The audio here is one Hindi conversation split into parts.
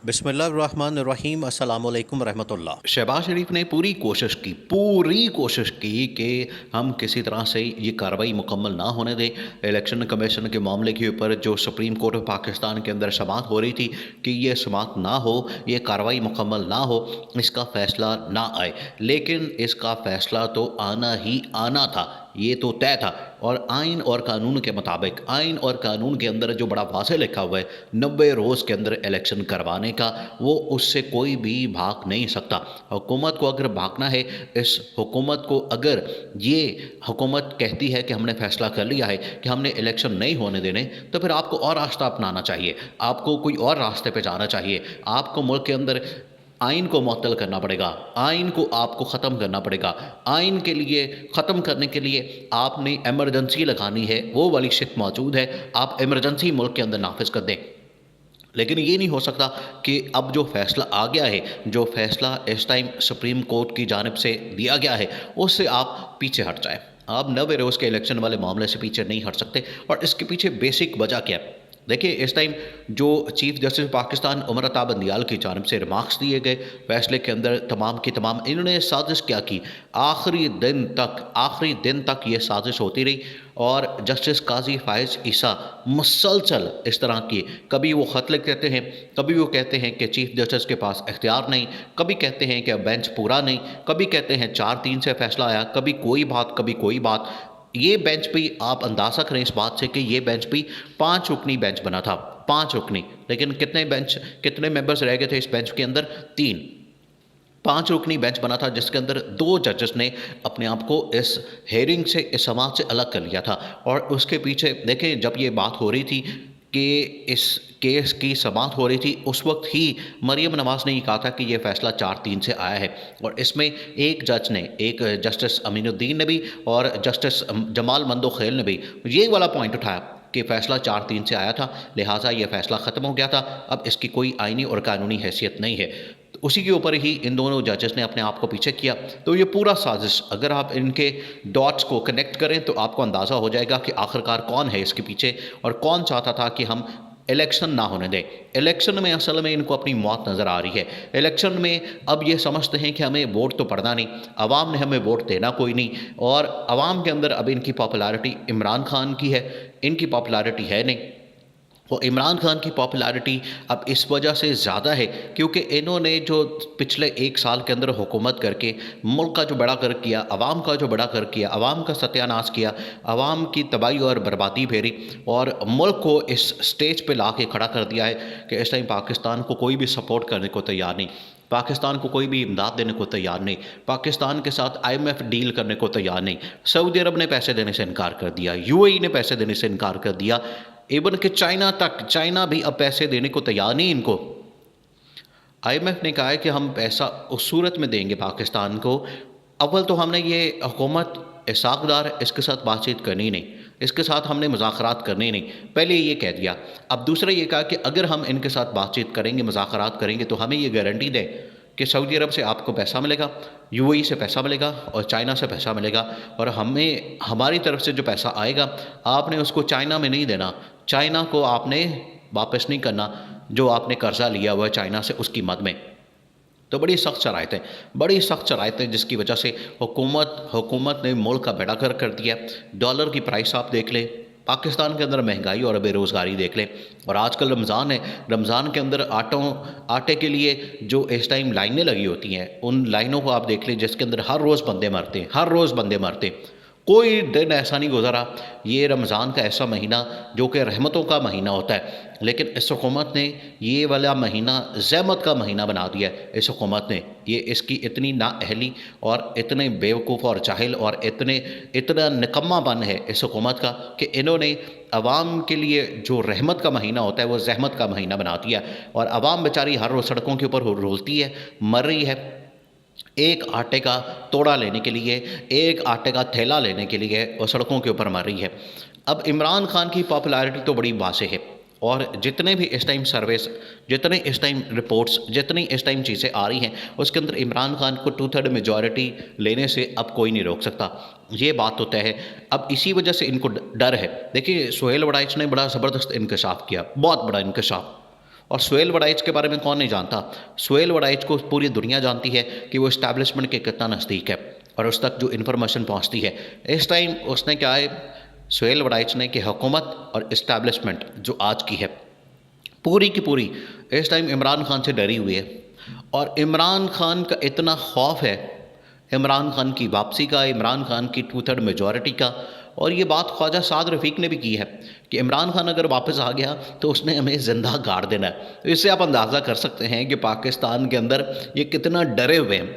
बिस्मिल्लाहिर्रहमानिर्रहीम अस्सलामु अलैकुम रहमतुल्लाह। शहबाज शरीफ ने पूरी कोशिश की कि हम किसी तरह से ये कार्रवाई मुकम्मल ना होने दें। इलेक्शन कमीशन के मामले के ऊपर जो सुप्रीम कोर्ट ऑफ पाकिस्तान के अंदर समाअत हो रही थी कि ये समाअत ना हो, ये कार्रवाई मुकम्मल ना हो, इसका फ़ैसला ना आए। लेकिन इसका फ़ैसला तो आना ही आना था, ये तो तय था। और आइन और कानून के मुताबिक, आइन और कानून के अंदर जो बड़ा वाज़ेह लिखा हुआ है 90 रोज़ के अंदर इलेक्शन करवाने का, वो उससे कोई भी भाग नहीं सकता। हुकूमत को अगर भागना है, इस हुकूमत को अगर ये हुकूमत कहती है कि हमने फ़ैसला कर लिया है कि हमने इलेक्शन नहीं होने देने, तो फिर आपको और रास्ता अपनाना चाहिए, आपको कोई और रास्ते पे जाना चाहिए। आपको मुल्क के अंदर आइन को मुअत्तल करना पड़ेगा, आइन को आपको ख़त्म करना पड़ेगा। आइन के लिए ख़त्म करने के लिए आपने एमरजेंसी लगानी है, वो वाली शिट मौजूद है, आप एमरजेंसी मुल्क के अंदर नाफिज कर दें। लेकिन ये नहीं हो सकता कि अब जो फ़ैसला आ गया है, जो फ़ैसला इस टाइम सुप्रीम कोर्ट की जानिब से दिया गया है, उससे आप पीछे हट जाएँ। आप 90 रोज़ के इलेक्शन वाले मामले से पीछे नहीं हट सकते। और इसके पीछे बेसिक वजह क्या है? देखिए, इस टाइम जो चीफ़ जस्टिस पाकिस्तान उमर अता बंदियाल की जानिब से रिमार्क्स दिए गए फ़ैसले के अंदर, तमाम की तमाम इन्होंने साजिश क्या की, आखिरी दिन तक ये साजिश होती रही। और जस्टिस काजी फ़ाइज़ ईसा मुसलसल इस तरह की, कभी वो ख़त लिख देते हैं, कभी वो कहते हैं कि चीफ़ जस्टिस के पास इख्तियार नहीं, कभी कहते हैं कि बेंच पूरा नहीं, कभी कहते हैं 4-3 से फ़ैसला आया, कभी कोई बात, कभी कोई बात। ये बेंच भी आप अंदाज़ा करें इस बात से कि ये बेंच भी 5 रुकनी बेंच बना था, 5 रुकनी। लेकिन कितने मेंबर्स रह गए थे इस बेंच के अंदर? 3। 5 रुकनी बेंच बना था, जिसके अंदर 2 जजेस ने अपने आप को इस हेयरिंग से, इस समाअत से अलग कर लिया था। और उसके पीछे देखें, जब ये बात हो रही थी कि इस केस की समाअत हो रही थी, उस वक्त ही मरियम नवाज़ ने ये कहा था कि ये फ़ैसला 4-3 से आया है। और इसमें एक जज ने, एक जस्टिस अमीनुद्दीन ने भी और जस्टिस जमाल मंदोखेल ने भी ये वाला पॉइंट उठाया कि फ़ैसला 4-3 से आया था, लिहाजा ये फ़ैसला ख़त्म हो गया था, अब इसकी कोई आइनी और कानूनी हैसियत नहीं है। तो उसी के ऊपर ही इन दोनों जजेस ने अपने आप को पीछे किया। तो ये पूरा साजिश, अगर आप इनके डॉट्स को कनेक्ट करें तो आपको अंदाज़ा हो जाएगा कि आखिरकार कौन है इसके पीछे और कौन चाहता था कि हम इलेक्शन ना होने दें। इलेक्शन में असल में इनको अपनी मौत नज़र आ रही है। इलेक्शन में अब ये समझते हैं कि हमें वोट तो पड़ना नहीं, अवाम ने हमें वोट देना कोई नहीं। और अवाम के अंदर अब इनकी पॉपुलैरिटी इमरान खान की है, इनकी पॉपुलैरिटी है नहीं। वो इमरान खान की पॉपुलैरिटी अब इस वजह से ज़्यादा है क्योंकि इन्होंने जो पिछले 1 साल के अंदर हुकूमत करके मुल्क का जो बड़ा कर किया, अवाम का जो बड़ा कर किया, अवाम का सत्यानाश किया, अवाम की तबाही और बर्बादी फेरी और मुल्क को इस स्टेज पे ला के खड़ा कर दिया है कि इस टाइम पाकिस्तान को कोई भी सपोर्ट करने को तैयार नहीं, पाकिस्तान को कोई भी इमदाद देने को तैयार नहीं, पाकिस्तान के साथ IMF डील करने को तैयार नहीं। सऊदी अरब ने पैसे देने से इनकार कर दिया, UAE ने पैसे देने से इनकार कर दिया, इवन कि चाइना तक, चाइना भी अब पैसे देने को तैयार नहीं इनको। IMF ने कहा है कि हम पैसा उस सूरत में देंगे पाकिस्तान को, अव्वल तो हमने ये हुकूमत इसाक़दार, इसके साथ बातचीत करनी नहीं, इसके साथ हमने मुज़ाकरात करने नहीं, पहले ये कह दिया। अब दूसरा ये कहा कि अगर हम इनके साथ बातचीत करेंगे, मुज़ाकरात करेंगे तो हमें ये गारंटी दें कि सऊदी अरब से आपको पैसा मिलेगा, UAE से पैसा मिलेगा और चाइना से पैसा मिलेगा। और हमें हमारी तरफ से जो पैसा आएगा आपने उसको चाइना में नहीं देना, चाइना को आपने वापस नहीं करना जो आपने कर्ज़ा लिया हुआ है चाइना से उसकी मद में। तो बड़ी सख्त शराइतें जिसकी वजह से हुकूमत ने मुल्क का बेड़ा गर्क कर दिया। डॉलर की प्राइस आप देख लें, पाकिस्तान के अंदर महंगाई और बेरोज़गारी देख लें। और आजकल रमज़ान है, रमज़ान के अंदर आटे के लिए जो इस टाइम लाइनें लगी होती हैं, उन लाइनों को आप देख लें जिसके अंदर हर रोज़ बंदे मरते हैं, हर रोज़ बंदे मरते हैं। कोई दिन ऐसा नहीं गुज़रा, ये रमज़ान का ऐसा महीना जो कि रहमतों का महीना होता है, लेकिन इस हुकूमत ने ये वाला महीना ज़हमत का महीना बना दिया है। इस हुकूमत ने ये, इसकी इतनी नाअहली और इतने बेवकूफ़ और जाहिल और इतना निकम्मापन है इस हुकूमत का कि इन्होंने अवाम के लिए जो रहमत का महीना होता है वो ज़हमत का महीना बना दिया। और अवाम बेचारी हर रोज़ सड़कों के ऊपर रोलती है, मर रही है, एक आटे का तोड़ा लेने के लिए, एक आटे का थैला लेने के लिए वो सड़कों के ऊपर मर रही है। अब इमरान खान की पॉपुलैरिटी तो बड़ी वाज़ेह है और जितने भी इस टाइम सर्वेस, जितने इस टाइम रिपोर्ट्स, जितनी इस टाइम चीज़ें आ रही हैं, उसके अंदर इमरान खान को 2/3 मेजॉरिटी लेने से अब कोई नहीं रोक सकता। ये बात तो तय है। अब इसी वजह से इनको डर है। देखिए, सुहेल वड़ाइच ने बड़ा ज़बरदस्त इंकशाफ किया, बहुत बड़ा इंकशाफ। और सुहेल वड़ाइच के बारे में कौन नहीं जानता। सुहेल वड़ाइच को पूरी दुनिया जानती है कि वो इस्टेब्लिशमेंट के कितना नज़दीक है और उस तक जो इन्फॉर्मेशन पहुंचती है। इस टाइम उसने क्या है, सुहेल वड़ाइच ने, कि हुकूमत और इस्टेब्लिशमेंट जो आज की है पूरी की पूरी इस टाइम इमरान खान से डरी हुई है। और इमरान खान का इतना खौफ है, इमरान खान की वापसी का, इमरान खान की 2/3 मेजॉरिटी का। और ये बात ख्वाजा साद रफ़ीक ने भी की है कि इमरान खान अगर वापस आ गया तो उसने हमें ज़िंदा गाड़ देना है। तो इससे आप अंदाज़ा कर सकते हैं कि पाकिस्तान के अंदर ये कितना डरे हुए हैं,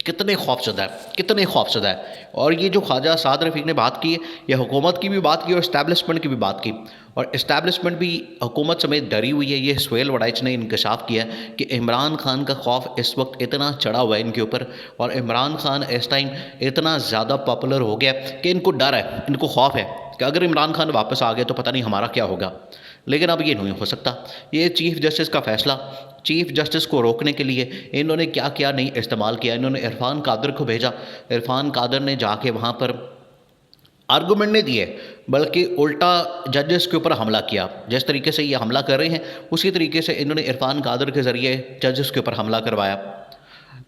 कितने खौफशदा है, कितने खौफशदा है। और ये जो ख्वाजा साद रफ़ीक ने बात की है, ये हुकूमत की भी बात की और इस्टेब्लिशमेंट की भी बात की। और इस्टेब्लिशमेंट भी हुकूमत समेत डरी हुई है। ये सुहेल वड़ाइच ने इंकशाफ किया कि इमरान खान का खौफ इस वक्त इतना चढ़ा हुआ है इनके ऊपर, और इमरान खान इस टाइम इतना ज़्यादा पॉपुलर हो गया कि इनको डर है, इनको खौफ है कि अगर इमरान खान वापस आ गए तो पता नहीं हमारा क्या होगा। लेकिन अब ये नहीं हो सकता। ये चीफ़ जस्टिस का फ़ैसला, चीफ़ जस्टिस को रोकने के लिए इन्होंने क्या क्या नहीं इस्तेमाल किया। इन्होंने इरफान कादर को भेजा, इरफान कादर ने जाके वहाँ पर आर्गूमेंट नहीं दिए बल्कि उल्टा जजेस के ऊपर हमला किया। जिस तरीके से ये हमला कर रहे हैं उसी तरीके से इन्होंने इरफान कादर के ज़रिए जजेस के ऊपर हमला करवाया।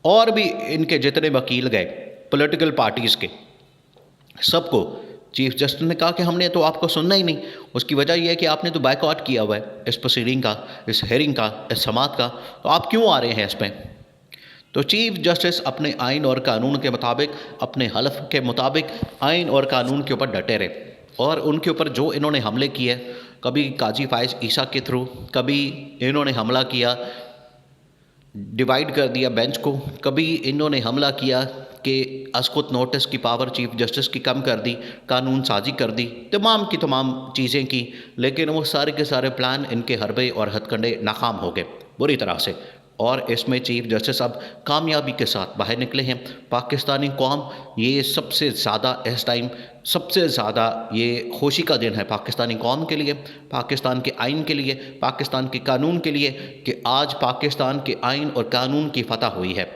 और भी इनके जितने वकील गए पॉलिटिकल पार्टीज़ के, सबको चीफ जस्टिस ने कहा कि हमने तो आपको सुनना ही नहीं। उसकी वजह यह है कि आपने तो बायकॉट किया हुआ है इस प्रोसीडिंग का, इस हेयरिंग का, इस समात का, तो आप क्यों आ रहे हैं इसमें। तो चीफ जस्टिस अपने आइन और कानून के मुताबिक, अपने हलफ के मुताबिक आइन और कानून के ऊपर डटे रहे। और उनके ऊपर जो इन्होंने हमले किए, कभी काजी फाइज ईसा के थ्रू, कभी इन्होंने हमला किया, डिवाइड कर दिया बेंच को, कभी इन्होंने हमला किया कि अस्कुत नोटिस की पावर चीफ जस्टिस की कम कर दी, कानून साजी कर दी, तमाम की तमाम चीज़ें की। लेकिन वो सारे के सारे प्लान, इनके हरबे और हथकंडे नाकाम हो गए बुरी तरह से। और इसमें चीफ जस्टिस अब कामयाबी के साथ बाहर निकले हैं। पाकिस्तानी कौम ये सबसे ज़्यादा इस टाइम, सबसे ज़्यादा ये खुशी का दिन है पाकिस्तानी कौम के लिए, पाकिस्तान के आइन के लिए, पाकिस्तान के कानून के लिए, कि आज पाकिस्तान के आइन और कानून की फतह हुई है।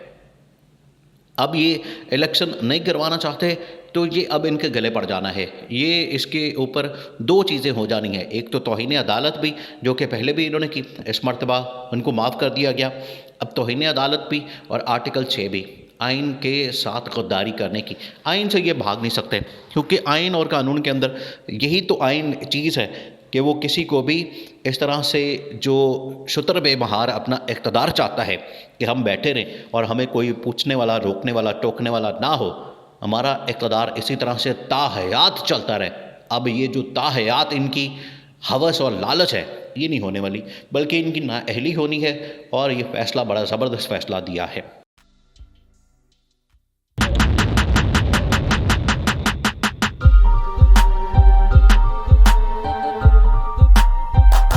अब ये इलेक्शन नहीं करवाना चाहते तो ये अब इनके गले पड़ जाना है। ये इसके ऊपर दो चीज़ें हो जानी है, एक तो तौहीन अदालत भी, जो कि पहले भी इन्होंने की, इस मरतबा उनको माफ़ कर दिया गया, अब तौहीन अदालत भी, और आर्टिकल 6 भी, आइन के साथ गद्दारी करने की। आइन से ये भाग नहीं सकते, क्योंकि आइन और कानून के अंदर यही तो आइन चीज़ है कि वो किसी को भी इस तरह से, जो शुतर बेमहार अपना इक़्तिदार चाहता है कि हम बैठे रहें और हमें कोई पूछने वाला, रोकने वाला, टोकने वाला ना हो, हमारा इक़्तिदार इसी तरह से ताहयात चलता रहे। अब ये जो ताहयात इनकी हवस और लालच है, ये नहीं होने वाली, बल्कि इनकी नाअहली होनी है। और ये फ़ैसला बड़ा ज़बरदस्त फ़ैसला दिया है।